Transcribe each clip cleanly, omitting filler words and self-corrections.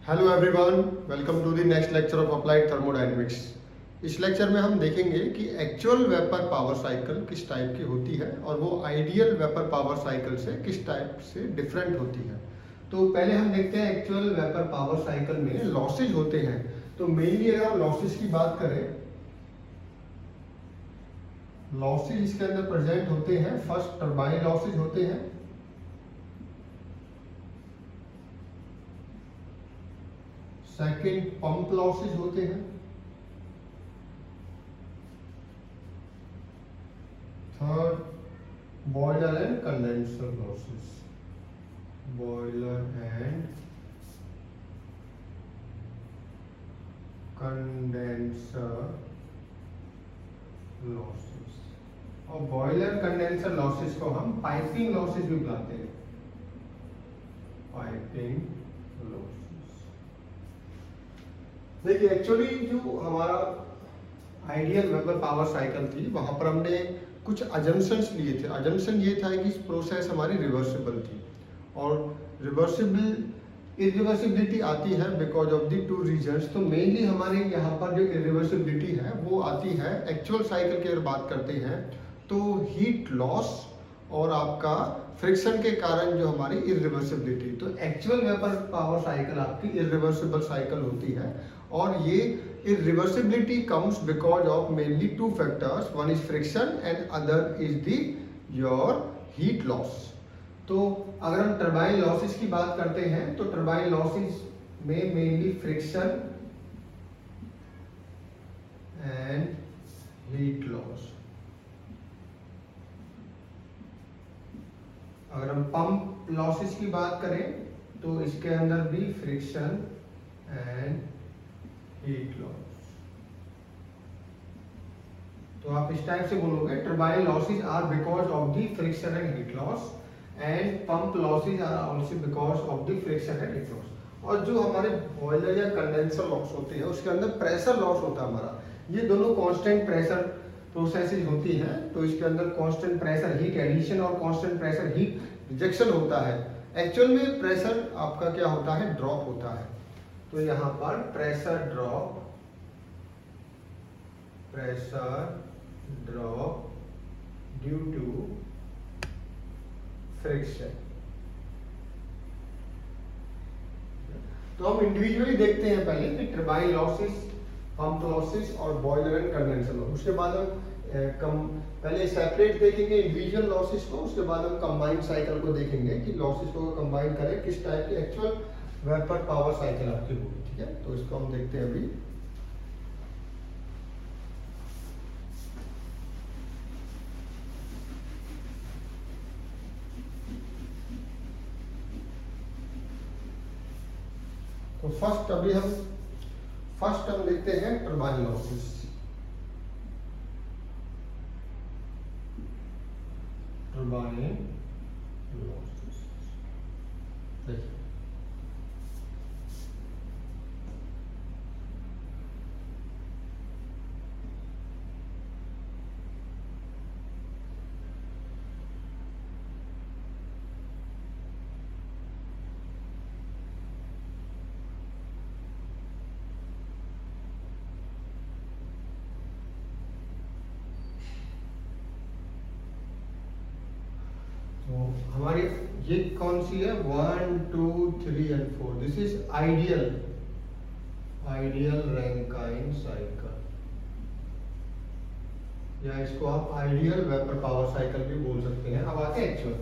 Hello everyone, welcome to the next lecture of applied thermodynamics. इस lecture में हम देखेंगे कि एक्चुअल वेपर पावर साइकिल किस टाइप की होती है और वो आइडियल वेपर पावर साइकिल से किस टाइप से डिफरेंट होती है। तो पहले हम देखते हैं एक्चुअल वेपर पावर साइकिल में लॉसेज होते हैं। तो मेनली अगर हम लॉसेज की बात करें, लॉसेज इसके अंदर प्रेजेंट होते हैं। फर्स्ट टर्बाइन लॉसेज होते हैं, सेकेंड पंप लॉसेज होते हैं, third boiler and condenser losses, boiler and condenser losses. और बॉयलर कंडेंसर लॉसेज को हम पाइपिंग लॉसेज भी बुलाते हैं, पाइपिंग लॉसेज। देखिए, एक्चुअली जो हमारा आइडियल वेपर पावर साइकिल थी वहां पर हमने कुछ अजम्पशंस लिए थे। अजम्पशन ये था कि प्रोसेस हमारी रिवर्सिबल थी और इरिवर्सिबिलिटी आती है because of the two reasons. तो मेनली हमारे यहाँ पर जो इरिवर्सिबिलिटी है वो आती है एक्चुअल साइकिल की अगर बात करते हैं तो हीट लॉस और आपका फ्रिक्शन के कारण जो हमारी इरिवर्सिबिलिटी। तो एक्चुअल वेपर पावर साइकिल आपकी इरिवर्सिबल साइकिल होती है और ये irreversibility comes because of mainly two factors, one is friction and other is the your heat loss। तो अगर हम टरबाइन लॉसेस की बात करते हैं तो टरबाइन लॉसेस में mainly friction and heat loss. अगर हम पंप लॉसेस की बात करें तो इसके अंदर भी फ्रिक्शन एंड हीट लॉस। तो आप इस टाइप से बोलोगे, turbine losses are because of the friction and heat loss and pump losses are also because of the friction and heat loss. और जो हमारे बॉयलर या कंडेंसर लॉस होते हैं उसके अंदर प्रेशर लॉस होता है हमारा। ये दोनों कांस्टेंट प्रेशर प्रोसेसेस होती हैं, तो इसके अंदर कांस्टेंट प्रेशर हीट एडिशन और कांस्टेंट प्रेशर हीट रिजेक्शन होता है। एक्चुअल में प्रेशर आपका क्या होता है, ड्रॉप होता है। तो यहां पर pressure drop due to friction. तो हम इंडिविजुअली देखते हैं पहले कि टरबाइन लॉसेस, पंप लॉसेस और बॉयलर एंड कंडेंसर लॉस। उसके बाद हम पहले सेपरेट देखेंगे इंडिविजुअल लॉसेस को, उसके बाद हम कंबाइंड साइकिल को देखेंगे कि लॉसेस को कंबाइन करें किस टाइप की एक्चुअल वेपर पावर साइकिल आपकी होगी। ठीक है, तो इसको हम देखते हैं अभी। तो फर्स्ट हम देखते हैं टरबाइन लॉसेस। टरबाइन लॉसेस देखिए, तो हमारी ये कौन सी है, 1 2 3 and 4। This is ideal Rankine cycle, या इसको आप आइडियल वेपर पावर साइकिल भी बोल सकते हैं। अब आते हैं एक्चुअल।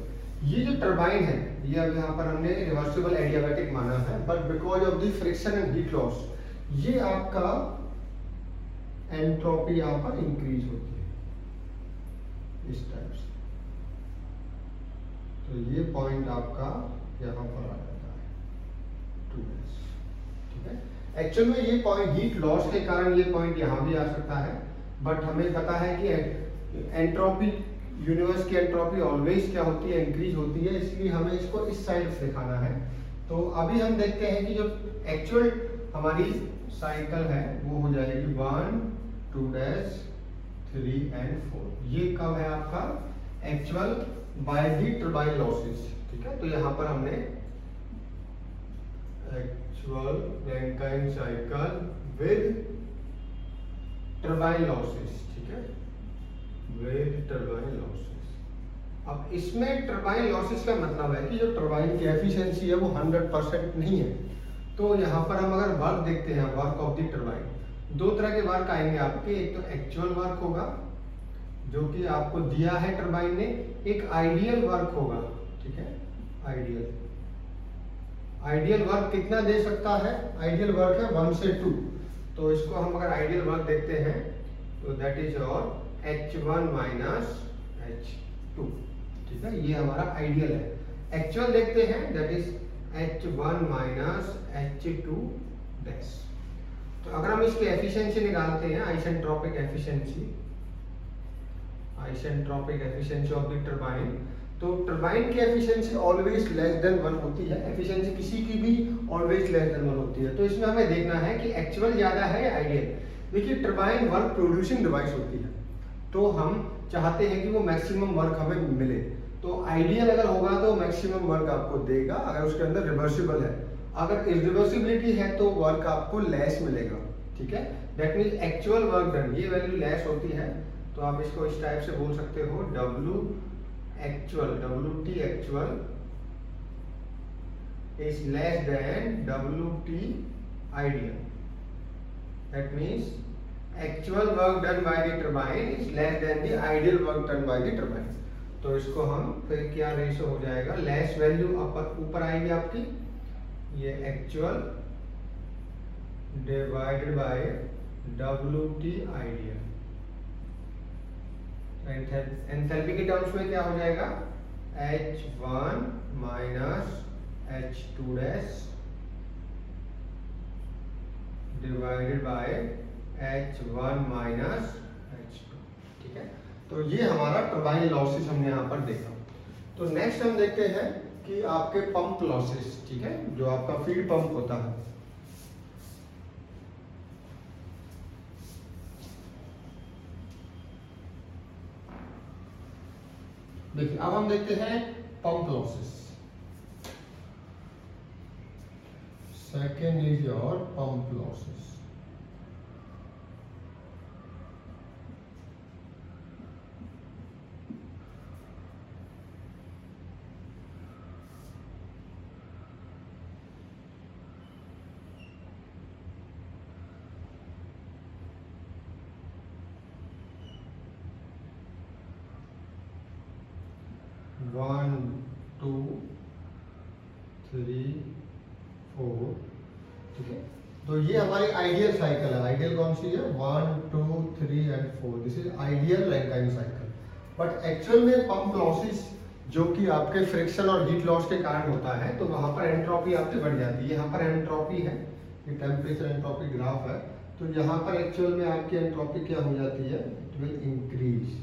ये जो टरबाइन है ये अब यहाँ पर हमने रिवर्सिबल एडियाबैटिक माना है, but because of the friction and heat loss ये आपका एंट्रोपी यहाँ पर इंक्रीज होती है इस टाइप से। तो ये पॉइंट आपका यहाँ पर आ जाता है 2s। ठीक है, एक्चुअल में ये पॉइंट हीट लॉस के कारण ये पॉइंट यहाँ भी आ सकता है, बट हमें पता है कि एंट्रोपी, यूनिवर्स की एंट्रोपी ऑलवेज क्या होती है, इंक्रीज होती है, इसलिए हमें इसको इस साइड से दिखाना है। तो अभी हम देखते हैं कि जो एक्चुअल हमारी साइकिल है वो हो जाएगी 1 2 3 एंड 4। ये कब है आपका actual by the turbine losses. ठीक है, तो यहाँ पर हमने actual Rankine cycle with turbine losses, ठीक है, विद टरबाइन लॉसेस। अब इसमें टरबाइन लॉसेस का मतलब है कि जो टरबाइन की एफिशिएंसी है वो 100% नहीं है। तो यहाँ पर हम अगर वर्क देखते हैं, वर्क ऑफ द टरबाइन, दो तरह के वर्क आएंगे आपके। एक तो एक्चुअल वर्क होगा जो कि आपको दिया है टरबाइन ने, एक आइडियल वर्क होगा, ठीक है, आइडियल। आइडियल वर्क कितना दे सकता है? आइडियल वर्क है 1 से 2। तो इसको हम अगर आइडियल वर्क देखते हैं तो दैट इज और H1 माइनस H2, ठीक है, ये हमारा आइडियल है। एक्चुअल देखते हैं that is H1 minus H2 dash. तो अगर हम इसकी एफिशिएंसी निकालते हैं, isentropic efficiency, isentropic efficiency of the turbine, तो टरबाइन की एफिशिएंसी ऑलवेज लेस देन 1 होती है। एफिशिएंसी किसी की भी ऑलवेज लेस देन 1 होती है। तो इसमें हमें देखना है कि एक्चुअल ज्यादा है या आइडियल। देखिए टरबाइन वर्क प्रोड्यूसिंग डिवाइस होती है, तो हम चाहते हैं कि वो मैक्सिमम वर्क हमें मिले। तो आइडियल अगर होगा तो मैक्सिमम वर्क आपको देगा अगर उसके अंदर रिवर्सिबल है। अगर इरिवर्सिबिलिटी है तो वर्क आपको लेस मिलेगा, ठीक है। That means actual work done, ये वैल्यू लेस होती है। तो आप इसको इस टाइप से बोल सकते हो, W actual, WT actual is less than WT ideal. That means actual work done by the turbine is less than the ideal work done by the turbine. तो इसको हम फिर क्या रेशो हो जाएगा, लेस वैल्यू ऊपर आएगी आपकी, ये actual divided by WT ideal। Enthalpy के टर्म्स में क्या हो जाएगा, H1 minus H2 dash divided by H1 minus H2, ठीक है। तो ये हमारा टरबाइन लॉसेस हमने यहाँ पर देखा। तो नेक्स्ट हम देखते हैं कि आपके पंप लॉसेस, ठीक है, जो आपका फीड पंप होता है। देखिए अब हम देखते हैं pump losses. Second is your pump losses. One, two, three, four, ठीक है। तो ये हमारी आइडियल साइकिल है। आइडियल कौन सी है? 1, 2, 3 and 4। This is ideal Rankine cycle. But actual में पंप लॉसेस जो कि आपके फ्रिक्शन और हीट लॉस के कारण होता है, तो वहां पर एंट्रोपी आपकी बढ़ जाती है। यहाँ पर एंट्रोपी है, ये टेम्परेचर एंट्रोपी ग्राफ है। तो यहाँ पर एक्चुअल में आपकी एंट्रोपी क्या हो जाती है, इट विल इंक्रीज।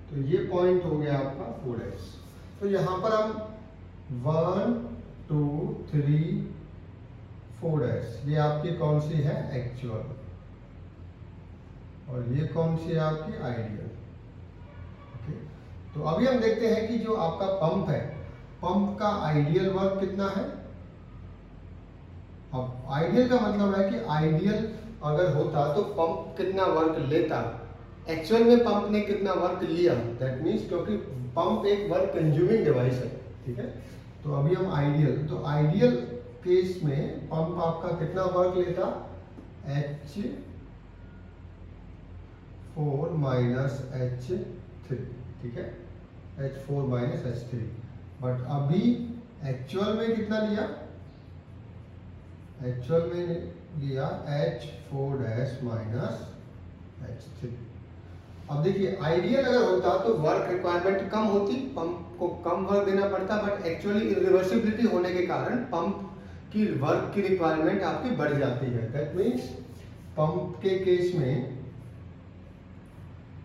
तो ये पॉइंट हो गया आपका 4s। तो यहाँ पर हम 1, 2, 3, 4s, ये आपकी कौन सी है, एक्चुअल, और ये कौन सी है आपकी आइडियल। ओके, तो अभी हम देखते हैं कि जो आपका पंप है, पंप का आइडियल वर्क कितना है। अब आइडियल का मतलब है कि आइडियल अगर होता तो पंप कितना वर्क लेता, एक्चुअल में पंप ने कितना वर्क लिया। दैट मीन्स क्योंकि पंप एक वर्क कंज्यूमिंग डिवाइस है, ठीक है। तो अभी हम आइडियल, तो आइडियल केस में पंप आपका कितना वर्क लेता, H4 माइनस H3, ठीक है, H4 माइनस H3। बट अभी एक्चुअल में कितना लिया, एक्चुअल में लिया H4 डैश माइनस H3। अब देखिए आइडियल अगर होता तो वर्क रिक्वायरमेंट कम होती, पंप को कम वर्क देना पड़ता, बट एक्चुअली इरिवर्सिबिलिटी होने के कारण पंप की वर्क की रिक्वायरमेंट आपकी बढ़ जाती है। दैट मीन्स पंप के केस में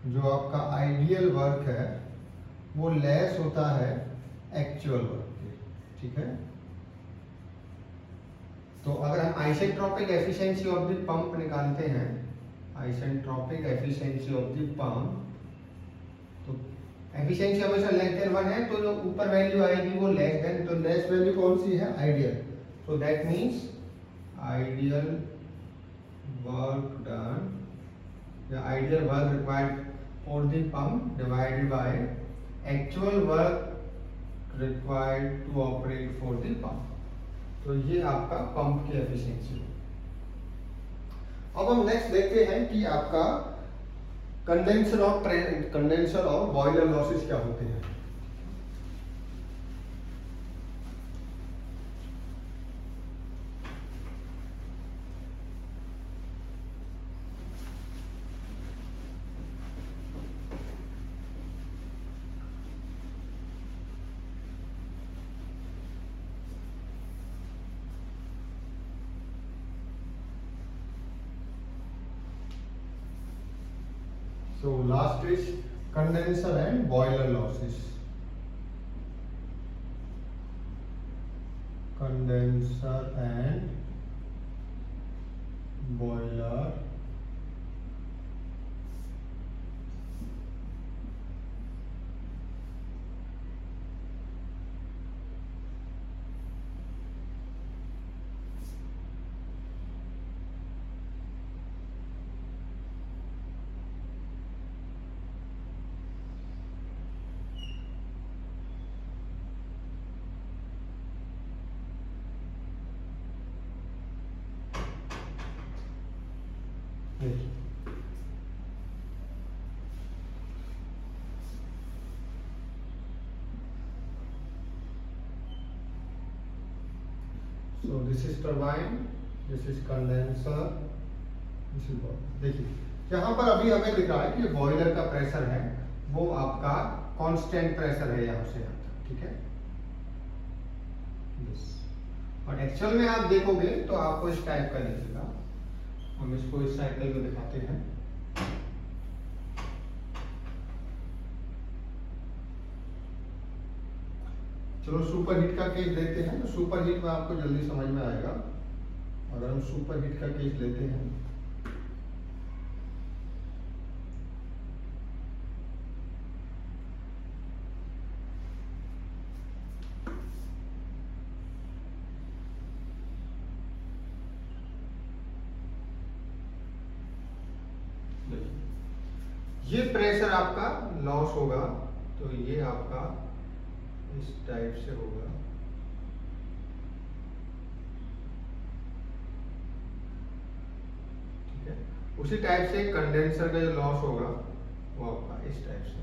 जो आपका आइडियल वर्क है वो लेस होता है एक्चुअल वर्क के, ठीक है। तो अगर हम isentropic efficiency of the pump निकालते हैं, isentropic efficiency of the pump, तो एफिशिएंसी हमेशा लेस देन 1 है, तो जो ऊपर वैल्यू आएगी वो लेस देन, तो लेस वैल्यू कौन सी है, ideal. So that means ideal work done, the ideal work required for the pump divided by actual work required to operate for the pump. तो ये आपका पंप की एफिशिएंसी है। अब हम नेक्स्ट देखते हैं कि आपका कंडेंसर और बॉयलर लॉसेस क्या होते हैं। So last is condenser and boiler losses. Condenser and boiler So this is turbine, this is condenser, this is boiler। देखिए यहाँ पर अभी हमें दिख रहा है कि बॉयलर का प्रेशर है वो आपका कांस्टेंट प्रेशर है यहाँ से यहाँ तक, ठीक है। yes। और एक्चुअल में आप देखोगे तो आपको इस टाइप का दिखेगा। हम इसको इस साइकिल को दिखाते हैं। चलो सुपर हीट का केस लेते हैं, तो सुपर हीट में आपको जल्दी समझ में आएगा। अगर हम सुपर हीट का केस लेते हैं ये प्रेशर आपका लॉस होगा, तो ये आपका इस टाइप से होगा। ठीक है, उसी टाइप से कंडेंसर का जो लॉस होगा वो आपका इस टाइप से।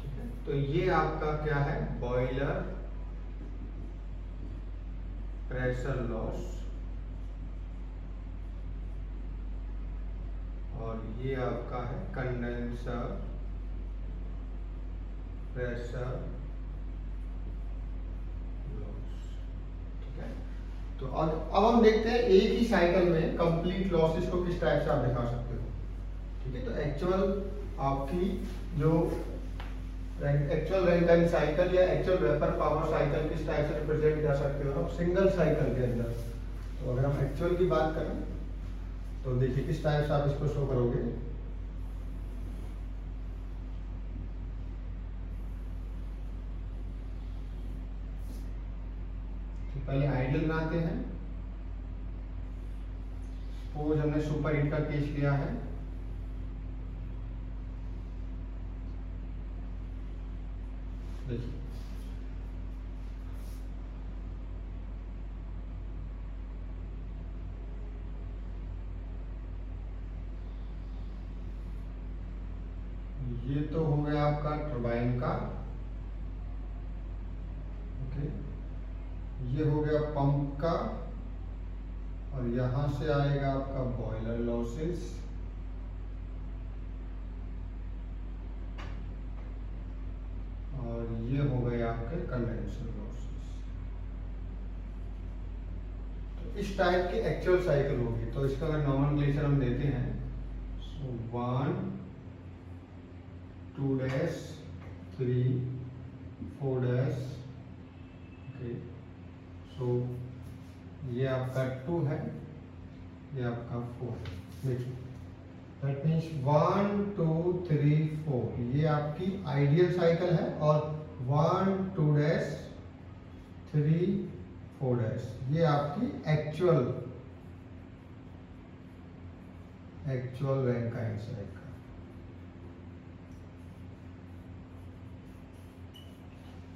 ठीक है, तो ये आपका क्या है, बॉयलर प्रेशर लॉस, और ये आपका है कंडेंसर प्रेशर लॉस। ठीक है, तो अब हम देखते हैं एक ही साइकिल में कंप्लीट लॉसेस को किस टाइप से आप दिखा सकते हो। ठीक है, तो एक्चुअल आपकी जो एक्चुअल रैंकिन साइकिल या एक्चुअल वेपर पावर साइकिल किस टाइप से रिप्रेजेंट कर सकते हो आप सिंगल साइकिल के अंदर। तो अगर हम एक्चुअल की बात करें तो देखिए किस टाइप से आप इसको शो करोगे। तो पहले आइडियल बनाते हैं। सपोज हमने सुपर हीट का केस लिया है, देखिए ये तो हो गया आपका टरबाइन का, ओके, ये हो गया पंप का, और यहां से आएगा आपका बॉयलर लॉसेस, और ये हो गए आपके कंडेंसर लॉसेस। तो इस टाइप की एक्चुअल साइकिल होगी। तो इसका अगर नॉमेनक्लेचर हम देते हैं, सो 1 2 डैश 3 4 डैश, ओके, सो ये आपका 2 है, ये आपका 4 है। देखिए दैट मीन्स 1 2 3 4 ये आपकी आइडियल साइकिल है, और 1 2 डैश 3 4' ये आपकी एक्चुअल रैंकाइन साइकिल।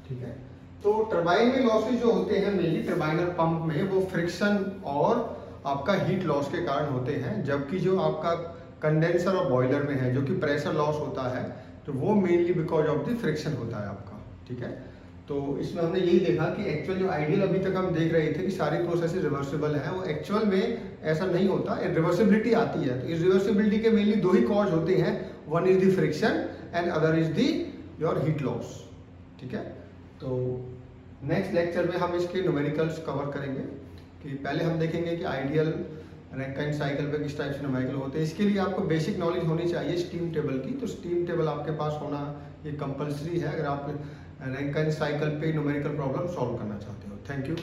ठीक है, तो टरबाइन में लॉसेज जो होते हैं मेनली टरबाइनर पंप में, वो फ्रिक्शन और आपका हीट लॉस के कारण होते हैं, जबकि जो आपका कंडेंसर और बॉयलर में है जो कि प्रेशर लॉस होता है, तो वो mainly because of the friction होता है आपका। ठीक है, तो इसमें हमने यही देखा कि एक्चुअल जो आइडियल अभी तक हम देख रहे थे कि सारी प्रोसेस रिवर्सिबल है, वो एक्चुअल में ऐसा नहीं होता, रिवर्सिबिलिटी आती है। तो इस रिवर्सिबिलिटी के मेनली दो ही कॉज होते हैं, one is the friction and other is the your heat loss. ठीक है, तो नेक्स्ट लेक्चर में हम इसके न्यूमेरिकल्स कवर करेंगे कि पहले हम देखेंगे कि आइडियल रैंकाइन साइकिल पे किस टाइप से न्यूमेरिकल होते हैं। इसके लिए आपको बेसिक नॉलेज होनी चाहिए स्टीम टेबल की, तो स्टीम टेबल आपके पास होना ये कंपलसरी है अगर आप रैंकाइन साइकिल पे न्यूमेरिकल प्रॉब्लम सॉल्व करना चाहते हो। Thank you.